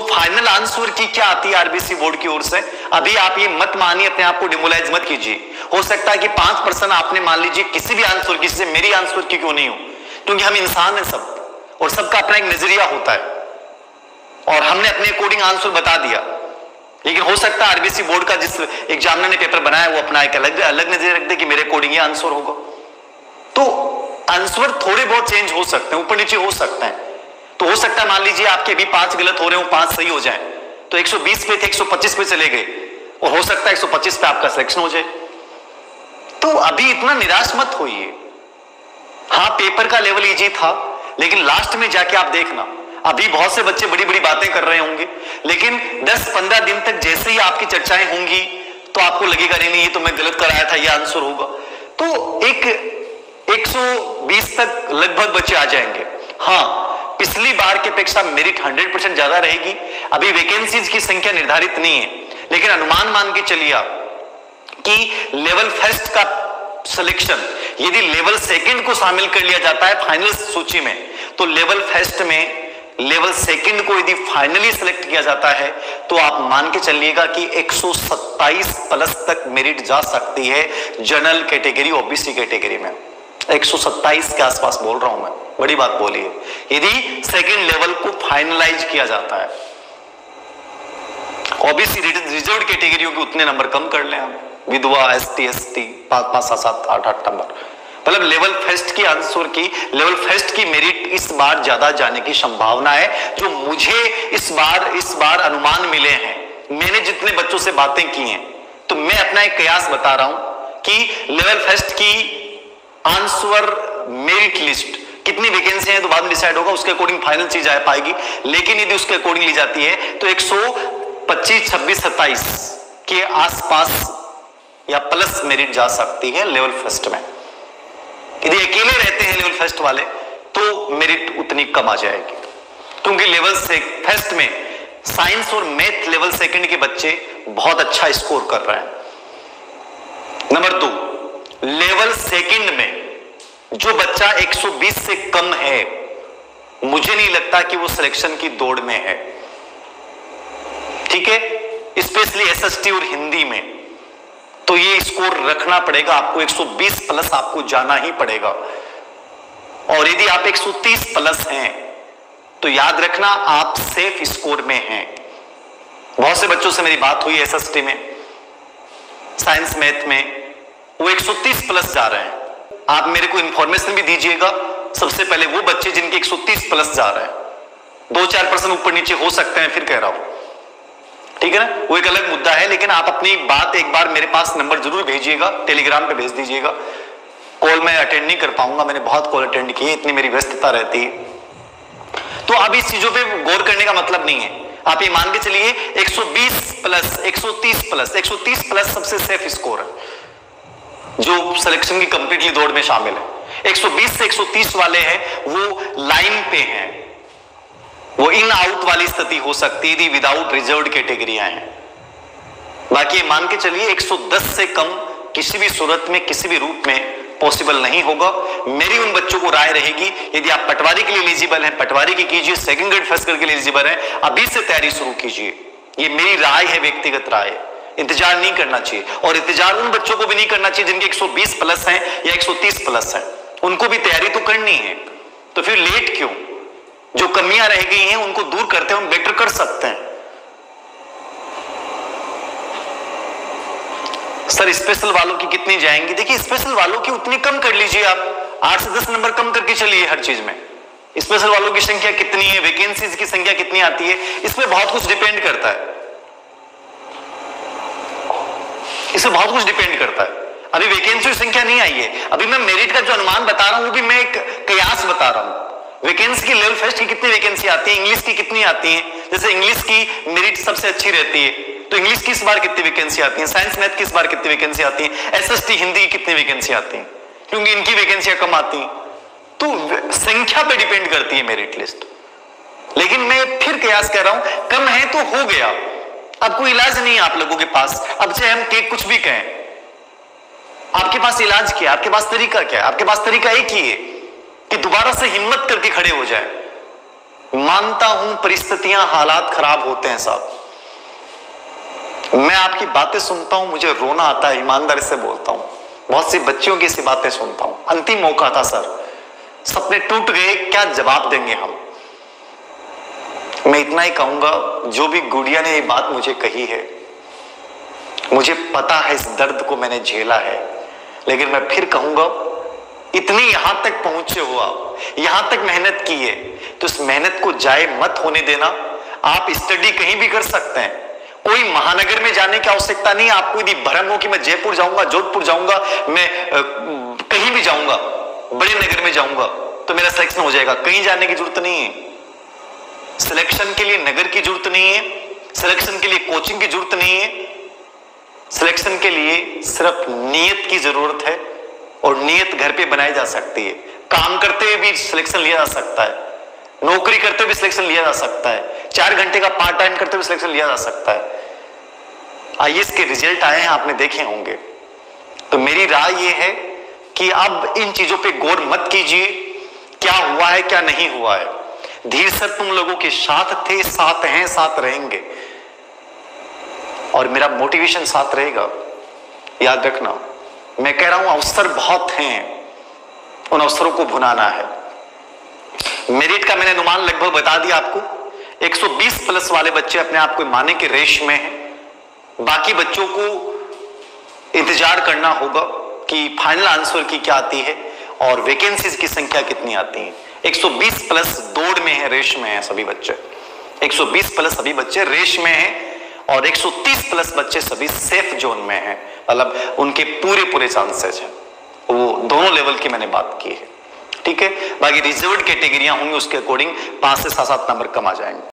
Final answer की क्या आती है आरबीसी बोर्ड की ओर से? अभी आप ये मत मानिए, अपने आप को डिमोलाइज मत कीजिए। हो सकता है कि 5% आपने मान लीजिए किसी भी आंसर की, से मेरी आंसर की क्यों नहीं हो, क्योंकि हम इंसान हैं सब, और सबका अपना एक नजरिया होता है, और हमने अपने अकॉर्डिंग आंसर बता दिया। लेकिन हो सकता है आरबीसी बोर्ड का जिस एग्जामिनर ने पेपर बनाया वो अपना एक अलग नजरिया रख दे कि मेरे अकॉर्डिंग ये आंसर होगा। तो आंसर थोड़े बहुत चेंज हो सकते हैं, ऊपर नीचे हो सकते हैं। तो हो सकता है मान लीजिए आपके भी 5 गलत हो रहे हो, 5 सही हो जाए, तो 120 पे थे 125 पे चले गए, और हो सकता है 125 पे आपका सिलेक्शन हो जाए। तो अभी इतना निराश मत होइए। हाँ, पेपर का लेवल इजी था, लेकिन लास्ट में जाके आप देखना, अभी बहुत से बच्चे बड़ी बड़ी बातें कर रहे होंगे, लेकिन 10-15 दिन तक जैसे ही आपकी चर्चाएं होंगी तो आपको लगेगा नहीं ये तो मैं गलत कराया था, ये आंसर होगा। तो एक 120 तक लगभग बच्चे आ जाएंगे। हाँ, पिछली बार की अपेक्षा मेरिट 100% ज्यादा रहेगी। अभी वैकेंसीज की संख्या निर्धारित नहीं है, लेकिन अनुमान मान के चलिए आप कि लेवल फर्स्ट का सिलेक्शन यदि लेवल सेकंड को शामिल कर लिया जाता है फाइनल सूची में, तो लेवल फर्स्ट में लेवल सेकंड को यदि फाइनली सिलेक्ट किया जाता है तो आप मान के चलिएगा कि 127 प्लस तक मेरिट जा सकती है जनरल कैटेगरी, ओबीसी कैटेगरी में। 127 के आसपास बोल रहा हूं मैं, बड़ी बात बोली है, यदि सेकंड लेवल को फाइनलाइज किया जाता है। ओबीसी रिजर्व्ड कैटेगरियों के उतने नंबर कम कर लें हम, विधवा, एसटी, 5, 7, 8 नंबर, मतलब लेवल फर्स्ट की आंसर की, लेवल फर्स्ट की मेरिट इस बार ज्यादा जाने की संभावना है, जो मुझे इस बार अनुमान मिले हैं। मैंने जितने बच्चों से बातें की हैं, तो मैं अपना एक कयास बता रहा हूं कि लेवल फर्स्ट की आंसर मेरिट लिस्ट कितनी वैकेंसी है तो बाद में डिसाइड होगा, उसके अकॉर्डिंग फाइनल चीज आ पाएगी। लेकिन यदि उसके अकॉर्डिंग ली जाती है तो 125, 26, 27 के आसपास या प्लस मेरिट जा सकती है लेवल फर्स्ट में। यदि अकेले रहते हैं लेवल फर्स्ट वाले तो मेरिट उतनी कम आ जाएगी, क्योंकि लेवल फर्स्ट में साइंस और मैथ लेवल सेकंड के बच्चे बहुत अच्छा स्कोर कर रहे हैं। नंबर 2, लेवल सेकंड में जो बच्चा 120 से कम है, मुझे नहीं लगता कि वो सिलेक्शन की दौड़ में है। ठीक है, स्पेशली एसएसटी और हिंदी में तो ये स्कोर रखना पड़ेगा आपको, 120 प्लस आपको जाना ही पड़ेगा। और यदि आप 130 प्लस हैं तो याद रखना आप सेफ स्कोर में हैं। बहुत से बच्चों से मेरी बात हुई एसएसटी में, साइंस मैथ में, वो 130 प्लस जा रहे हैं। आप मेरे को इंफॉर्मेशन भी दीजिएगा, सबसे पहले वो बच्चे जिनके 130 प्लस जा रहे हैं, 2-4% ऊपर नीचे हो सकते हैं, फिर कह रहा हूं, ठीक है ना, वो एक अलग मुद्दा है। लेकिन आप अपनी बात एक बार मेरे पास नंबर जरूर भेजिएगा, टेलीग्राम पे भेज दीजिएगा। कॉल मैं अटेंड नहीं कर पाऊंगा, मैंने बहुत कॉल अटेंड की, इतनी मेरी व्यस्तता रहती है। तो अब इस चीजों पे गौर करने का मतलब नहीं है। आप ये मान के चलिए 120 प्लस, 130 प्लस, 130 प्लस सबसे सेफ स्कोर है जो सिलेक्शन की कंप्लीटली दौड़ में शामिल है। 120 से 130 वाले हैं वो लाइन पे हैं, वो इन आउट वाली स्थिति हो सकती है यदि विदाउट रिजर्व्ड कैटेगरियां हैं। बाकी मान के चलिए 110 से कम किसी भी सूरत में, किसी भी रूप में पॉसिबल नहीं होगा। मेरी उन बच्चों को राय रहेगी, यदि आप पटवारी के लिए एलिजिबल हैं, पटवारी की कीजिए, सेकंड ग्रेड फर्स्ट ग्रेड के लिए एलिजिबल हैं, अभी से तैयारी शुरू कीजिए। ये मेरी राय है, व्यक्तिगत राय है। इंतजार नहीं करना चाहिए, और इंतजार उन बच्चों को भी नहीं करना चाहिए जिनके 120 प्लस हैं या 130 प्लस हैं, उनको भी तैयारी तो करनी है। तो फिर लेट क्यों? जो कमियां रह गई हैं उनको दूर करते हैं, हम बेटर कर सकते हैं। सर स्पेशल वालों की कितनी जाएंगी? देखिए स्पेशल वालों की उतनी कम कर लीजिए आप, 8 से 10 नंबर कम करके चलिए हर चीज में। स्पेशल वालों की संख्या कितनी है, वैकेंसीज की संख्या कितनी आती है, इसमें बहुत कुछ डिपेंड करता है, इसमें बहुत कुछ डिपेंड करता है। अभी वैकेंसी की संख्या नहीं आई है, अभी मैं मेरिट का जो अनुमान बता रहा हूं वो भी मैं एक कयास बता रहा हूं। वैकेंसी की लेवल फर्स्ट की कितनी वैकेंसी आती है, इंग्लिश की कितनी आती है, जैसे इंग्लिश की मेरिट सबसे अच्छी रहती है तो इंग्लिश की इस बार कितनी वैकेंसी आती है, साइंस मैथ की इस बार कितनी वैकेंसी आती है, एसएसटी हिंदी की कितनी वैकेंसी आती है, क्योंकि इनकी वैकेंसियां कम आती हैं। तो संख्या पे डिपेंड करती है मेरिट लिस्ट। लेकिन मैं फिर कयास कर रहा हूं, कम है तो हो गया, अब कोई इलाज नहीं है आप लोगों के पास। अब चाहे हम कुछ भी कहें, आपके पास इलाज क्या है, आपके पास तरीका क्या है? आपके पास तरीका एक ही है कि दोबारा से हिम्मत करके खड़े हो जाए। मानता हूं परिस्थितियां, हालात खराब होते हैं साहब। मैं आपकी बातें सुनता हूं, मुझे रोना आता है, ईमानदारी से बोलता हूं। बहुत सी बच्चियों की ऐसी बातें सुनता हूं। अंतिम मौका था सर, सपने टूट गए, क्या जवाब देंगे हम। मैं इतना ही कहूंगा, जो भी गुड़िया ने ये बात मुझे कही है, मुझे पता है इस दर्द को मैंने झेला है, लेकिन मैं फिर कहूंगा, इतनी यहां तक पहुंचे हो आप, यहां तक मेहनत की है, तो इस मेहनत को जाए मत होने देना। आप स्टडी कहीं भी कर सकते हैं, कोई महानगर में जाने की आवश्यकता नहीं है। आपको यदि भ्रम हो कि मैं जयपुर जाऊंगा, जोधपुर जाऊंगा, मैं कहीं भी जाऊंगा, बड़े नगर में जाऊंगा तो मेरा सिलेक्शन हो जाएगा, कहीं जाने की जरूरत नहीं है। सिलेक्शन के लिए नगर की जरूरत नहीं है, सिलेक्शन के लिए कोचिंग की जरूरत नहीं है। सिलेक्शन के लिए सिर्फ नियत की जरूरत है, और नियत घर पे बनाई जा सकती है। काम करते हुए भी सिलेक्शन लिया जा सकता है, नौकरी करते हुए सिलेक्शन लिया जा सकता है, 4 घंटे का पार्ट टाइम करते हुए सिलेक्शन लिया जा सकता है। आईएएस के रिजल्ट आए हैं, आपने देखे होंगे। तो मेरी राय यह है कि अब इन चीजों पे गौर मत कीजिए, क्या हुआ है क्या नहीं हुआ है। धीर सर तुम लोगों के साथ थे, साथ हैं, साथ रहेंगे, और मेरा मोटिवेशन साथ रहेगा। याद रखना, मैं कह रहा हूं अवसर बहुत हैं, उन अवसरों को भुनाना है। मेरिट का मैंने अनुमान लगभग बता दिया आपको। 120 प्लस वाले बच्चे अपने आप को माने के रेस में हैं। बाकी बच्चों को इंतजार करना होगा कि फाइनल आंसर की क्या आती है और वैकेंसीज की संख्या कितनी आती है। 120 प्लस दौड़ में है, रेस में है सभी बच्चे। 120 प्लस सभी बच्चे रेस में हैं, और 130 प्लस बच्चे सभी सेफ जोन में हैं, मतलब उनके पूरे चांसेस हैं। वो दोनों लेवल की मैंने बात की है, ठीक है। बाकी रिजर्व्ड कैटेगरियां होंगी, उसके अकॉर्डिंग 5 से 7 नंबर कम आ जाएंगे।